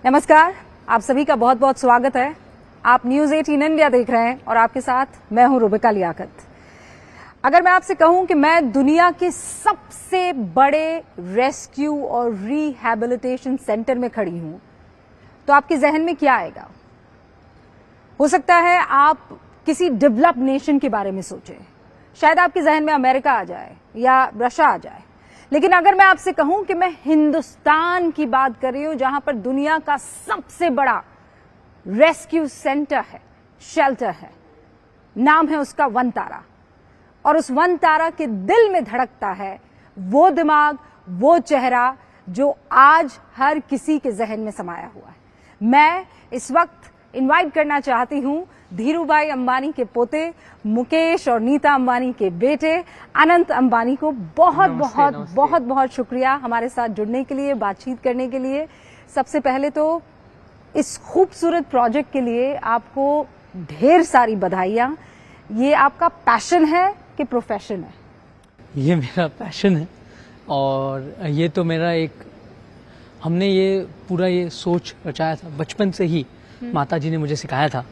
नमस्कार, आप सभी का बहुत बहुत स्वागत है। आप न्यूज 18 इंडिया देख रहे हैं और आपके साथ मैं हूं रुबिका लियाकत। अगर मैं आपसे कहूं कि मैं दुनिया के सबसे बड़े रेस्क्यू और रिहैबिलिटेशन सेंटर में खड़ी हूं, तो आपके जहन में क्या आएगा? हो सकता है आप किसी डेवलप्ड नेशन के बारे में सोचें, शायद आपके जहन में अमेरिका आ जाए या रशिया आ जाए। लेकिन अगर मैं आपसे कहूं कि मैं हिंदुस्तान की बात कर रही हूं, जहां पर दुनिया का सबसे बड़ा रेस्क्यू सेंटर है, शेल्टर है, नाम है उसका वन तारा, और उस वन तारा के दिल में धड़कता है वो दिमाग, वो चेहरा जो आज हर किसी के जहन में समाया हुआ है। मैं इस वक्त इनवाइट करना चाहती हूं धीरूभाई अंबानी के पोते मुकेश और नीता अंबानी के बेटे अनंत अंबानी को। बहुत बहुत बहुत बहुत शुक्रिया हमारे साथ जुड़ने के लिए, बातचीत करने के लिए। सबसे पहले तो इस खूबसूरत प्रोजेक्ट के लिए आपको ढेर सारी बधाइयां। ये आपका पैशन है कि प्रोफेशन है? ये मेरा पैशन है और ये तो मेरा हमने ये पूरा ये सोच रचाया था बचपन से ही। माता जी ने मुझे सिखाया था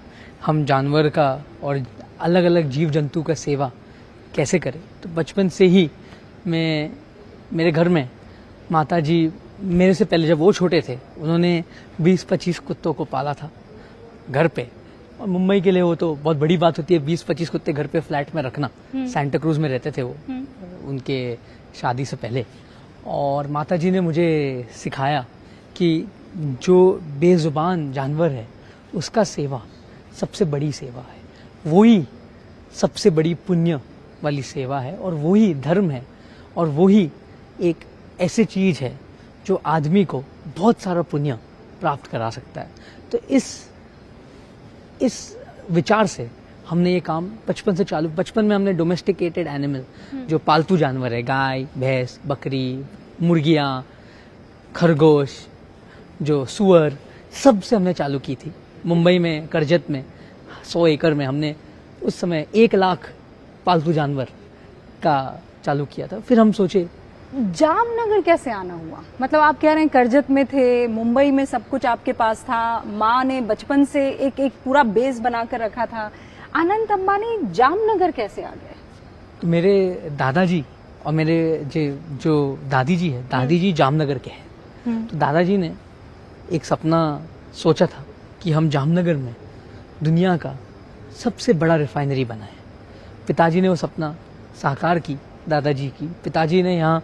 हम जानवर का और अलग अलग जीव जंतु का सेवा कैसे करें। तो बचपन से ही मेरे घर में माता जी मेरे से पहले, जब वो छोटे थे, उन्होंने 20-25 कुत्तों को पाला था घर पे। और मुंबई के लिए वो तो बहुत बड़ी बात होती है 20-25 कुत्ते घर पे फ्लैट में रखना। सेंटा क्रूज में रहते थे वो उनके शादी से पहले। और माता जी ने मुझे सिखाया कि जो बेजुबान जानवर है उसका सेवा सबसे बड़ी सेवा है, वही सबसे बड़ी पुण्य वाली सेवा है, और वही धर्म है, और वही एक ऐसी चीज है जो आदमी को बहुत सारा पुण्य प्राप्त करा सकता है। तो इस विचार से हमने ये काम बचपन में हमने डोमेस्टिकेटेड एनिमल, जो पालतू जानवर है, गाय, भैंस, बकरी, मुर्गियाँ, खरगोश, जो सुअर, सबसे हमने चालू की थी। मुंबई में करजत में 100 एकड़ में हमने उस समय 1 लाख पालतू जानवर का चालू किया था। फिर हम सोचे जामनगर कैसे आना हुआ? मतलब आप कह रहे हैं करजत में थे, मुंबई में सब कुछ आपके पास था, माँ ने बचपन से एक पूरा बेस बनाकर रखा था। अनंत अंबानी जामनगर कैसे आ गए? तो मेरे दादाजी और मेरे जो दादी जी है, दादी जी जामनगर के हैं। तो दादाजी ने एक सपना सोचा था कि हम जामनगर में दुनिया का सबसे बड़ा रिफाइनरी बनाएं। पिताजी ने वो सपना साकार की, दादाजी की। पिताजी ने यहाँ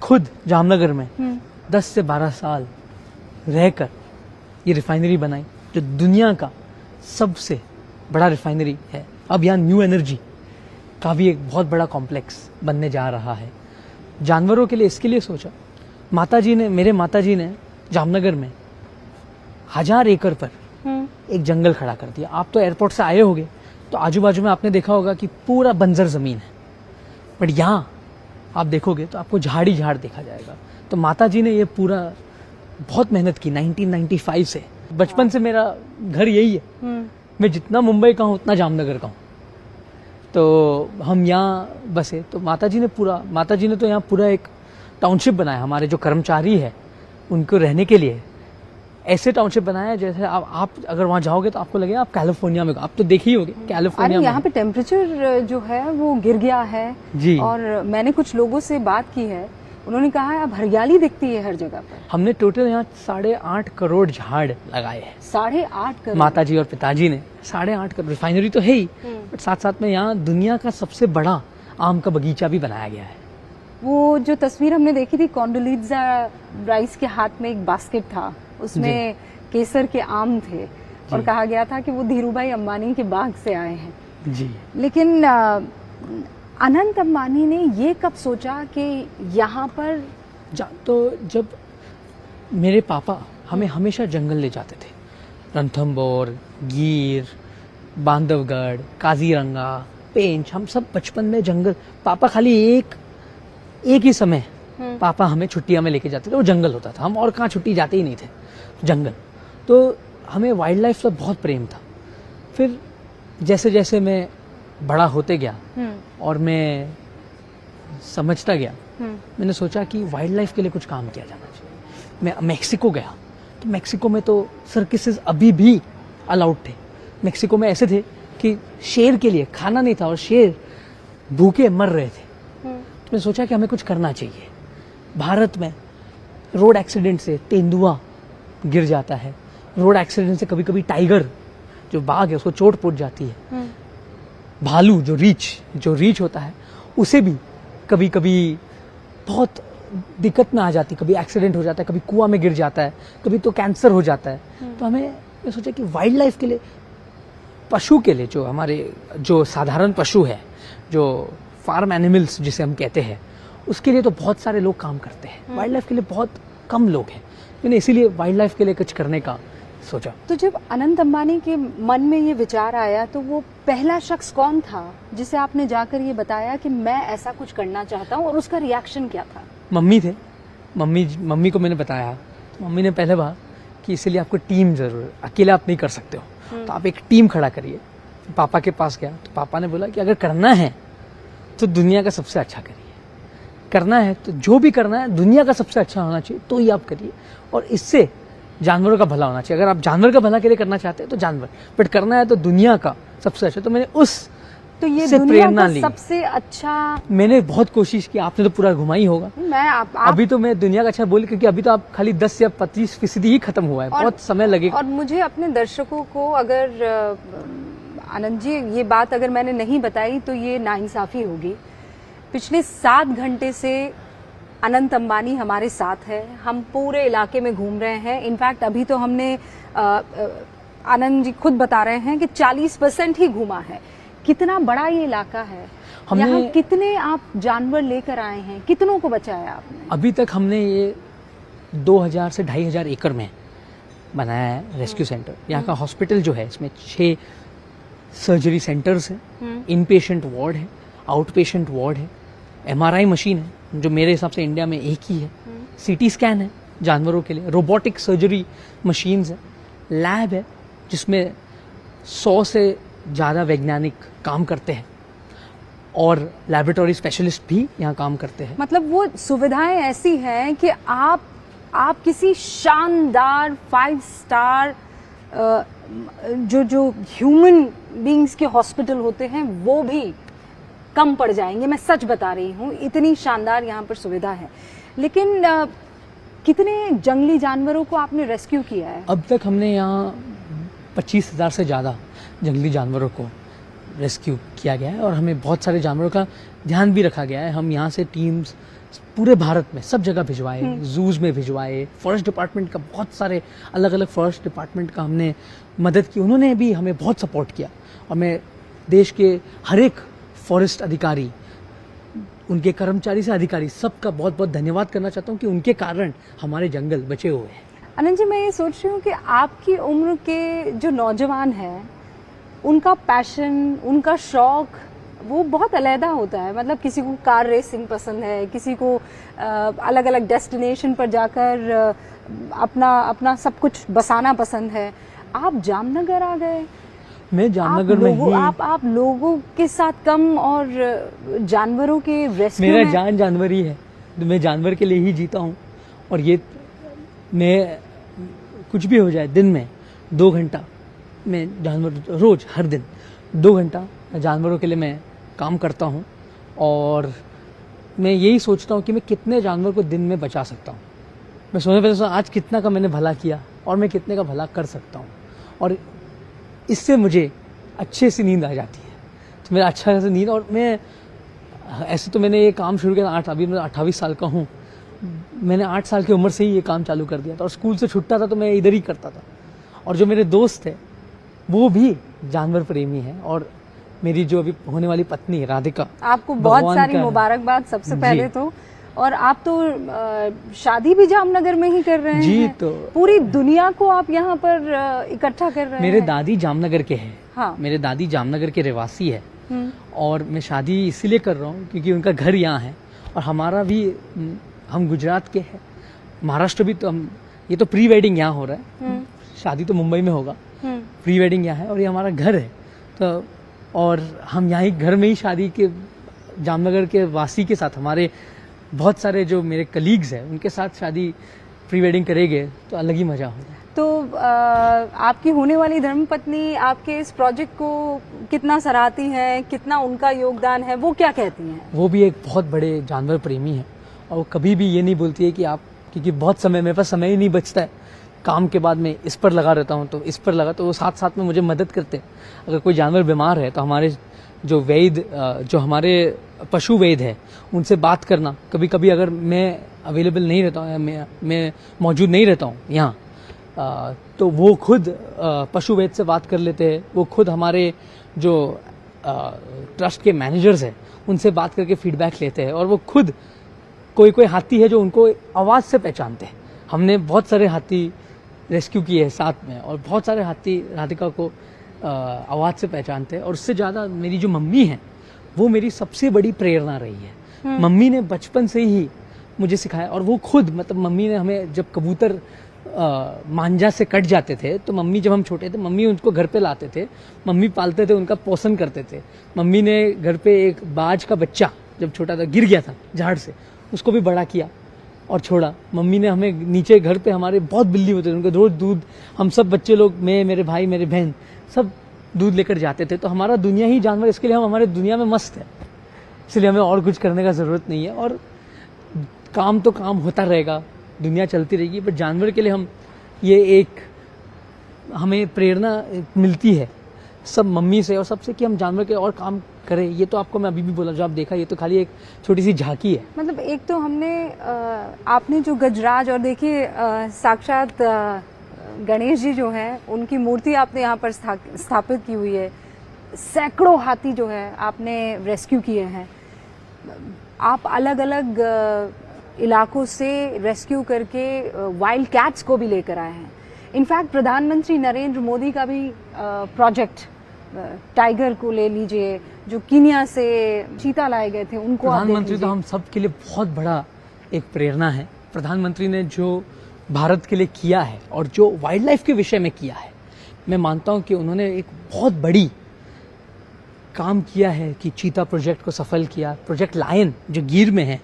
खुद जामनगर में 10 से 12 साल रहकर ये रिफाइनरी बनाई, जो दुनिया का सबसे बड़ा रिफाइनरी है। अब यहाँ न्यू एनर्जी का भी एक बहुत बड़ा कॉम्प्लेक्स बनने जा रहा है जानवरों के लिए। इसके लिए सोचा मेरे माता जी ने जामनगर में 1000 एकड़ पर एक जंगल खड़ा कर दिया। आप तो एयरपोर्ट से आए होंगे, तो आजू बाजू में आपने देखा होगा कि पूरा बंजर जमीन है, बट यहाँ आप देखोगे तो आपको झाड़ी झाड़ देखा जाएगा। तो माता जी ने ये पूरा बहुत मेहनत की 1995 से। बचपन से मेरा घर यही है। मैं जितना मुंबई का हूँ उतना जामनगर का हूँ। तो हम यहाँ बसे। तो माता जी ने तो यहाँ पूरा एक टाउनशिप बनाया। हमारे जो कर्मचारी है उनको रहने के लिए ऐसे टाउनशिप बनाया जैसे आप अगर वहाँ जाओगे तो आपको लगेगा आप कैलिफोर्निया में। आप तो देखे ही होंगे कैलिफोर्निया में। यहाँ पे टेम्परेचर जो है वो गिर गया है जी। और मैंने कुछ लोगों से बात की है, उन्होंने कहा है अब हरियाली दिखती है हर जगह पर। हमने टोटल यहाँ 8.5 करोड़ झाड़ लगाए हैं। 8.5 करोड़? माता जी और पिताजी ने 8.5 करोड़। रिफाइनरी तो है ही, बट साथ साथ में यहाँ दुनिया का सबसे बड़ा आम का बगीचा भी बनाया गया है। वो जो तस्वीर हमने देखी थी, कॉन्डोलीजा राइस के हाथ में एक बास्केट था, उसमें केसर के आम थे और कहा गया था कि वो धीरूभाई अंबानी के बाग से आए हैं जी। लेकिन अनंत अंबानी ने ये कब सोचा कि यहाँ पर तो जब मेरे पापा हमें हमेशा जंगल ले जाते थे, रणथंभौर, गिर, बांधवगढ़, काजीरंगा, पेंच, हम सब बचपन में जंगल। पापा खाली एक ही समय पापा हमें छुट्टियां में लेके जाते थे, वो जंगल होता था। हम और कहाँ छुट्टी जाते ही नहीं थे, जंगल। तो हमें वाइल्ड लाइफ से बहुत प्रेम था। फिर जैसे जैसे मैं बड़ा होते गया और मैं समझता गया, मैंने सोचा कि वाइल्ड लाइफ के लिए कुछ काम किया जाना चाहिए। मैं मेक्सिको गया, तो मेक्सिको में तो सर्कसेस अभी भी अलाउड थे। मेक्सिको में ऐसे थे कि शेर के लिए खाना नहीं था और शेर भूखे मर रहे थे। तो मैंने सोचा कि हमें कुछ करना चाहिए। भारत में रोड एक्सीडेंट से तेंदुआ गिर जाता है, रोड एक्सीडेंट से कभी कभी टाइगर जो बाघ है उसको चोट पहुंच जाती है, भालू जो रीछ होता है उसे भी कभी कभी बहुत दिक्कत में आ जाती है, कभी एक्सीडेंट हो जाता है, कभी कुआं में गिर जाता है, कभी तो कैंसर हो जाता है। तो हमें ये सोचा कि वाइल्ड लाइफ के लिए, पशु के लिए, जो हमारे जो साधारण पशु है, जो फार्म एनिमल्स जिसे हम कहते हैं, उसके लिए तो बहुत सारे लोग काम करते हैं, वाइल्ड लाइफ के लिए बहुत कम लोग हैं। मैंने इसीलिए वाइल्ड लाइफ के लिए कुछ करने का सोचा। तो जब अनंत अंबानी के मन में ये विचार आया तो वो पहला शख्स कौन था जिसे आपने जाकर ये बताया कि मैं ऐसा कुछ करना चाहता हूँ, और उसका रिएक्शन क्या था? मम्मी थे। मम्मी को मैंने बताया तो मम्मी ने पहले कहा कि इसीलिए आपको टीम जरूर है, अकेले आप नहीं कर सकते हो, तो आप एक टीम खड़ा करिए। पापा के पास गया तो पापा ने बोला कि अगर करना है तो दुनिया का सबसे अच्छा करिए, करना है तो जो भी करना है दुनिया का सबसे अच्छा होना चाहिए तो ही आप करिए, और इससे जानवरों का भला होना चाहिए। अगर आप जानवर का भला के लिए करना चाहते हैं तो जानवर, बट करना है तो दुनिया का सबसे अच्छा। तो मैंने तो ये से दुनिया प्रेरणा का ली। सबसे अच्छा, मैंने बहुत कोशिश की, आपने तो पूरा घुमा ही होगा। अभी तो मैं दुनिया का अच्छा बोल, क्योंकि अभी तो आप खाली 10 या 25% ही खत्म हुआ है, बहुत समय लगेगा। और मुझे अपने दर्शकों को, अगर आनंद जी ये बात अगर मैंने नहीं बताई तो ये नाइंसाफी होगी। पिछले 7 घंटे से अनंत अंबानी हमारे साथ है, हम पूरे इलाके में घूम रहे हैं। इनफैक्ट अभी तो हमने आनंद जी खुद बता रहे हैं कि 40% ही घूमा है। कितना बड़ा ये इलाका है, यहाँ कितने आप जानवर लेकर आए हैं, कितनों को बचाया आपने? अभी तक हमने ये 2000 से 2500 एकड़ में बनाया है रेस्क्यू सेंटर। यहाँ का हॉस्पिटल जो है इसमें 6 सर्जरी सेंटर्स हैं, इन पेशेंट वार्ड है, आउट पेशेंट वार्ड है, MRI मशीन है जो मेरे हिसाब से इंडिया में एक ही है, CT स्कैन है जानवरों के लिए, रोबोटिक सर्जरी मशीन्स है, लैब है जिसमें 100 से ज़्यादा वैज्ञानिक काम करते हैं, और लैबोरेटरी स्पेशलिस्ट भी यहाँ काम करते हैं। मतलब वो सुविधाएं ऐसी हैं कि आप किसी शानदार 5 स्टार जो ह्यूमन बीइंग्स के हॉस्पिटल होते हैं वो भी कम पड़ जाएंगे। मैं सच बता रही हूँ, इतनी शानदार यहाँ पर सुविधा है। लेकिन कितने जंगली जानवरों को आपने रेस्क्यू किया है? अब तक हमने यहाँ 25,000 से ज़्यादा जंगली जानवरों को रेस्क्यू किया गया है, और हमें बहुत सारे जानवरों का ध्यान भी रखा गया है। हम यहाँ से टीम्स पूरे भारत में सब जगह भिजवाए, जूज में भिजवाए, फॉरेस्ट डिपार्टमेंट का बहुत सारे अलग अलग फॉरेस्ट डिपार्टमेंट का हमने मदद की, उन्होंने भी हमें बहुत सपोर्ट किया। और मैं देश के हर एक फॉरेस्ट अधिकारी, उनके कर्मचारी से अधिकारी, सबका बहुत बहुत धन्यवाद करना चाहता हूँ कि उनके कारण हमारे जंगल बचे हुए हैं। अनंत जी, मैं ये सोच रही हूँ कि आपकी उम्र के जो नौजवान हैं उनका पैशन, उनका शौक वो बहुत अलग होता है। मतलब किसी को कार रेसिंग पसंद है, किसी को अलग अलग डेस्टिनेशन पर जाकर अपना सब कुछ बसाना पसंद है। आप जामनगर आ गए, मैं जामनगर में ही, आप लोगों के साथ कम और जानवरों के रेस्क्यू मेरा जान जानवर ही है, मैं जानवर के लिए ही जीता हूँ। और ये मैं कुछ भी हो जाए, दिन में 2 घंटा मैं जानवर, रोज हर दिन 2 घंटा जानवरों के लिए मैं काम करता हूँ, और मैं यही सोचता हूँ कि मैं कितने जानवर को दिन में बचा सकता हूँ। मैं सोचने पर आज कितना का मैंने भला किया और मैं कितने का भला कर सकता हूँ, और इससे मुझे अच्छे से नींद आ जाती है। तो मेरा अच्छा से नींद, और मैं ऐसे तो मैंने ये काम शुरू किया अभी मैं 28 साल का हूँ, मैंने 8 साल की उम्र से ही ये काम चालू कर दिया था, और स्कूल से छुट्टा था तो मैं इधर ही करता था। और जो मेरे दोस्त है वो भी जानवर प्रेमी है, और मेरी जो अभी होने वाली पत्नी राधिका, आपको बहुत सारी मुबारकबाद सबसे पहले तो। और आप तो शादी भी जामनगर में ही कर रहे हैं जी, तो पूरी दुनिया को आप यहाँ पर इकट्ठा कर रहे हैं। मेरे दादी जामनगर के हैं, हाँ। मेरे दादी जामनगर के रहवासी है, और मैं शादी इसीलिए कर रहा हूँ क्योंकि उनका घर यहाँ है, और हमारा भी, हम गुजरात के हैं, महाराष्ट्र भी, तो हम, ये तो प्री वेडिंग यहाँ हो रहा है, शादी तो मुंबई में होगा, प्री वेडिंग यहाँ है, और ये हमारा घर है। तो और हम यहाँ ही घर में ही शादी के, जामनगर के वासी के साथ, हमारे बहुत सारे जो मेरे कलीग्स हैं उनके साथ शादी प्री वेडिंग करेंगे तो अलग ही मजा होगा। तो आपकी होने वाली धर्मपत्नी आपके इस प्रोजेक्ट को कितना सराहती है, कितना उनका योगदान है, वो क्या कहती हैं? वो भी एक बहुत बड़े जानवर प्रेमी है और वो कभी भी ये नहीं बोलती है कि आप, क्योंकि बहुत समय मेरे पास समय ही नहीं बचता है, काम के बाद में इस पर लगा रहता हूँ तो इस पर लगा, तो वो साथ साथ में मुझे मदद करते हैं। अगर कोई जानवर बीमार है तो हमारे जो वैद्य, जो हमारे पशु वैद्य है, उनसे बात करना, कभी कभी अगर मैं अवेलेबल नहीं रहता हूँ, मैं मौजूद नहीं रहता हूँ यहाँ, तो वो खुद पशु वैद्य से बात कर लेते हैं। वो खुद हमारे जो ट्रस्ट के मैनेजर्स हैं उनसे बात करके फीडबैक लेते हैं। और वो खुद कोई हाथी है जो उनको आवाज़ से पहचानते हैं। हमने बहुत सारे हाथी रेस्क्यू किए हैं साथ में, और बहुत सारे हाथी राधिका को आवाज़ से पहचानते हैं। और उससे ज़्यादा मेरी जो मम्मी है वो मेरी सबसे बड़ी प्रेरणा रही है। मम्मी ने बचपन से ही मुझे सिखाया, और वो खुद, मतलब मम्मी ने हमें, जब कबूतर मांझा से कट जाते थे तो मम्मी, जब हम छोटे थे, मम्मी उनको घर पे लाते थे, मम्मी पालते थे, उनका पोषण करते थे। मम्मी ने घर पे एक बाज का बच्चा जब छोटा था, गिर गया था झाड़ से, उसको भी बड़ा किया और छोड़ा। मम्मी ने हमें नीचे घर पे, हमारे बहुत बिल्ली होते थे, उनके रोज दूध, हम सब बच्चे लोग, मैं, मेरे भाई, मेरी बहन, सब दूध लेकर जाते थे। तो हमारा दुनिया ही जानवर, इसके लिए हम हमारे दुनिया में मस्त है, इसलिए हमें और कुछ करने का ज़रूरत नहीं है। और काम तो काम होता रहेगा, दुनिया चलती रहेगी, बट जानवर के लिए हम, ये एक हमें प्रेरणा मिलती है सब मम्मी से और सबसे, कि हम जानवर के और काम करें। ये तो आपको मैं अभी भी बोला, जो आप देखा, ये तो खाली एक छोटी सी झांकी है। मतलब एक तो हमने आपने जो गजराज, और देखिए साक्षात गणेश जी जो हैं उनकी मूर्ति आपने यहाँ पर स्थापित की हुई है। सैकड़ों हाथी जो है आपने रेस्क्यू किए हैं। आप अलग अलग इलाकों से रेस्क्यू करके वाइल्ड कैट्स को भी लेकर आए हैं। इनफैक्ट प्रधानमंत्री नरेंद्र मोदी का भी प्रोजेक्ट, टाइगर को ले लीजिए, जो कीनिया से चीता लाए गए थे, उनको आप देख प्रधानमंत्री लीजिए। तो हम सब के लिए बहुत बड़ा एक प्रेरणा है। प्रधानमंत्री ने जो भारत के लिए किया है और जो वाइल्ड लाइफ के विषय में किया है, मैं मानता हूं कि उन्होंने एक बहुत बड़ी काम किया है कि चीता प्रोजेक्ट को सफल किया। प्रोजेक्ट लायन जो गिर में है,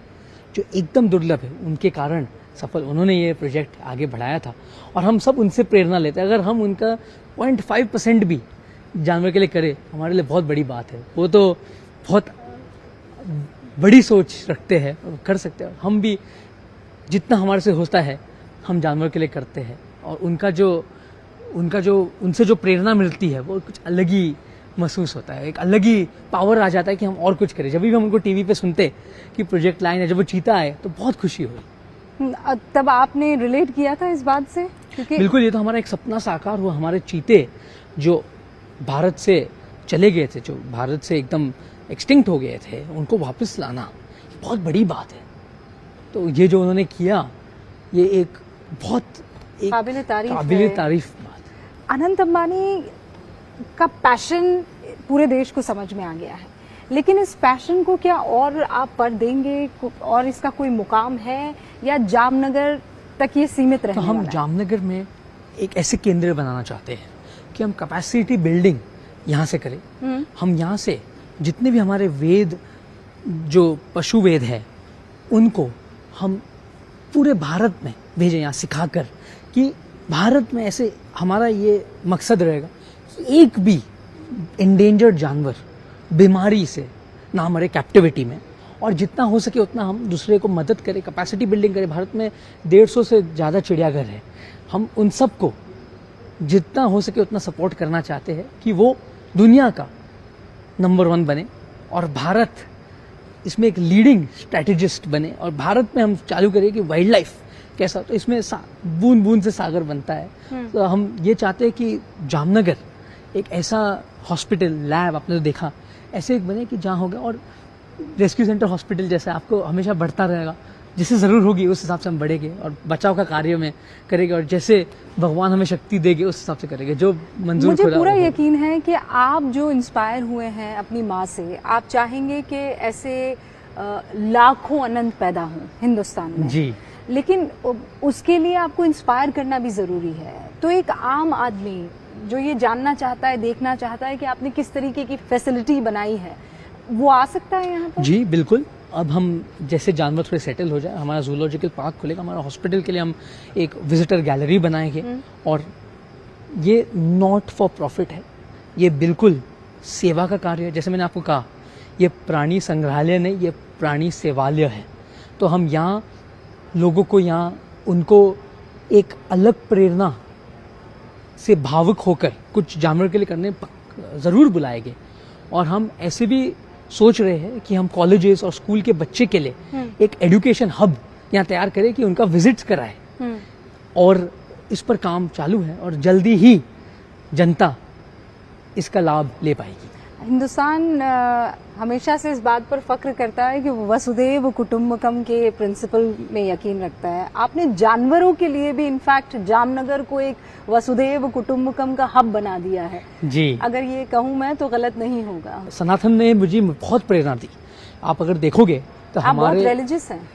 जो एकदम दुर्लभ है, उनके कारण सफल उन्होंने ये प्रोजेक्ट आगे बढ़ाया था। और हम सब उनसे प्रेरणा लेते हैं। अगर हम उनका 0.5% भी जानवर के लिए करें, हमारे लिए बहुत बड़ी बात है। वो तो बहुत बड़ी सोच रखते हैं, कर सकते हैं। हम भी जितना हमारे से होता है हम जानवर के लिए करते हैं। और उनका जो उनसे जो प्रेरणा मिलती है वो कुछ अलग ही महसूस होता है, एक अलग ही पावर आ जाता है कि हम और कुछ करें। जब भी हम उनको टीवी पे सुनते कि प्रोजेक्ट लाइन है, जब वो चीता आए तो बहुत खुशी हुई। तब आपने रिलेट किया था इस बात से? क्योंकि बिल्कुल, ये तो हमारा एक सपना साकार हुआ। हमारे चीते जो भारत से चले गए थे, जो भारत से एकदम एक्सटिंक्ट हो गए थे, उनको वापस लाना बहुत बड़ी बात है। तो ये जो उन्होंने किया, ये एक बहुत काबिल तारीफ बात। अनंत अंबानी का पैशन पूरे देश को समझ में आ गया है, लेकिन इस पैशन को क्या और आप पर देंगे, और इसका कोई मुकाम है, या जामनगर तक ये सीमित रहने तो हम वाला है? जामनगर में एक ऐसे केंद्र बनाना चाहते हैं कि हम कैपेसिटी बिल्डिंग यहाँ से करें। हम यहाँ से जितने भी हमारे वेद, जो पशु वेद है, उनको हम पूरे भारत में भेजें, यहाँ सिखाकर, कि भारत में ऐसे, हमारा ये मकसद रहेगा कि एक भी एंडेंजर्ड जानवर बीमारी से ना मरे कैप्टिविटी में, और जितना हो सके उतना हम दूसरे को मदद करें, कैपेसिटी बिल्डिंग करें। भारत में 150 से ज़्यादा चिड़ियाघर है। हम उन सब को जितना हो सके उतना सपोर्ट करना चाहते हैं कि वो दुनिया का नंबर 1 बने, और भारत इसमें एक लीडिंग स्ट्रैटेजिस्ट बने। और भारत में हम चालू करें कि वाइल्ड लाइफ कैसा, तो इसमें बूंद बूंद से सागर बनता है। तो हम ये चाहते हैं कि जामनगर एक ऐसा हॉस्पिटल, लैब, आपने तो देखा, ऐसे एक बने कि जहाँ होगा, और रेस्क्यू सेंटर हॉस्पिटल जैसे आपको हमेशा बढ़ता रहेगा। जैसे ज़रूर होगी उस हिसाब से हम बढ़ेंगे और बचाव का कार्य में करेंगे, और जैसे भगवान हमें शक्ति देंगे उस हिसाब से करेंगे, जो मंजूर। मुझे पूरा यकीन है कि आप जो इंस्पायर हुए हैं अपनी माँ से, आप चाहेंगे कि ऐसे लाखों अनंत पैदा हों हिंदुस्तान में जी। लेकिन उसके लिए आपको इंस्पायर करना भी ज़रूरी है। तो एक आम आदमी जो ये जानना चाहता है, देखना चाहता है कि आपने किस तरीके की फैसिलिटी बनाई है, वो आ सकता है यहाँ पर? जी बिल्कुल, अब हम जैसे जानवर थोड़े सेटल हो जाए, हमारा जूलॉजिकल पार्क खुलेगा, हमारा हॉस्पिटल के लिए हम एक विजिटर गैलरी बनाएंगे। और ये नॉट फॉर प्रॉफिट है, ये बिल्कुल सेवा का कार्य है। जैसे मैंने आपको कहा, ये प्राणी संग्रहालय नहीं, ये प्राणी सेवालय है। तो हम यहाँ लोगों को, यहाँ उनको एक अलग प्रेरणा से भावुक होकर कुछ जानवर के लिए करने ज़रूर बुलाएंगे। और हम ऐसे भी सोच रहे हैं कि हम कॉलेजेस और स्कूल के बच्चे के लिए एक एजुकेशन हब यहाँ तैयार करें कि उनका विजिट्स कराए। और इस पर काम चालू है और जल्दी ही जनता इसका लाभ ले पाएगी। हिंदुस्तान हमेशा से इस बात पर फख्र करता है कि वो वसुधैव कुटुंबकम के प्रिंसिपल में यकीन रखता है। आपने जानवरों के लिए भी इनफैक्ट जामनगर को एक वसुधैव कुटुंबकम का हब बना दिया है जी। अगर ये कहूँ मैं तो गलत नहीं होगा। सनातन ने मुझे बहुत प्रेरणा दी। आप अगर देखोगे तो आप बहुत हमारे रिलीजियस हैं।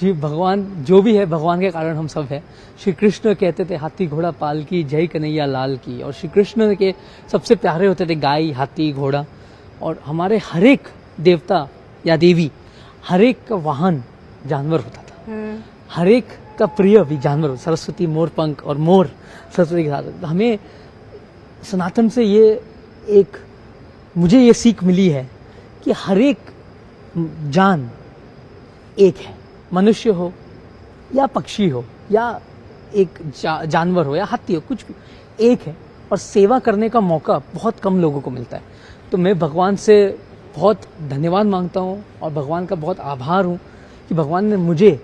जी, भगवान जो भी है, भगवान के कारण हम सब है। श्री कृष्ण कहते थे हाथी घोड़ा पाल की, जय कन्हैया लाल की। और श्री कृष्ण के सबसे प्यारे होते थे गाय, हाथी, घोड़ा। और हमारे हर एक देवता या देवी, हर एक का वाहन जानवर होता था। हर एक का प्रिय भी जानवर, सरस्वती मोर पंख, और मोर सरस्वती के साथ। हमें सनातन से मुझे ये सीख मिली है कि हर एक जान एक है। मनुष्य हो या पक्षी हो या एक जानवर हो या हाथी हो, कुछ भी एक है। और सेवा करने का मौका बहुत कम लोगों को मिलता है। तो मैं भगवान से बहुत धन्यवाद मांगता हूँ और भगवान का बहुत आभार हूँ कि भगवान ने मुझे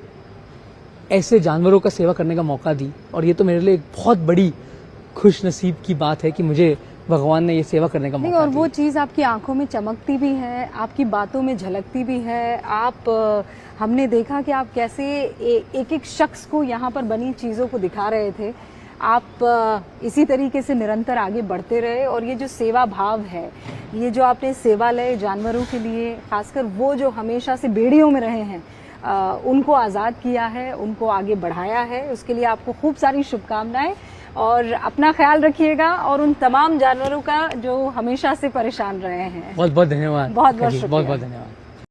ऐसे जानवरों का सेवा करने का मौका दी। और ये तो मेरे लिए एक बहुत बड़ी खुश नसीब की बात है कि मुझे भगवान ने ये सेवा करने का मौका और दिया। वो चीज़ आपकी आंखों में चमकती भी है, आपकी बातों में झलकती भी है। हमने देखा कि आप कैसे एक एक शख्स को यहाँ पर बनी चीज़ों को दिखा रहे थे। आप इसी तरीके से निरंतर आगे बढ़ते रहे। और ये जो सेवा भाव है, ये जो आपने सेवालय जानवरों के लिए, खासकर वो जो हमेशा से बेड़ियों में रहे हैं, उनको आज़ाद किया है, उनको आगे बढ़ाया है, उसके लिए आपको खूब सारी शुभकामनाएं। और अपना ख्याल रखिएगा और उन तमाम जानवरों का जो हमेशा से परेशान रहे हैं। बहुत बहुत धन्यवाद। बहुत बहुत शुक्रिया। बहुत बहुत धन्यवाद।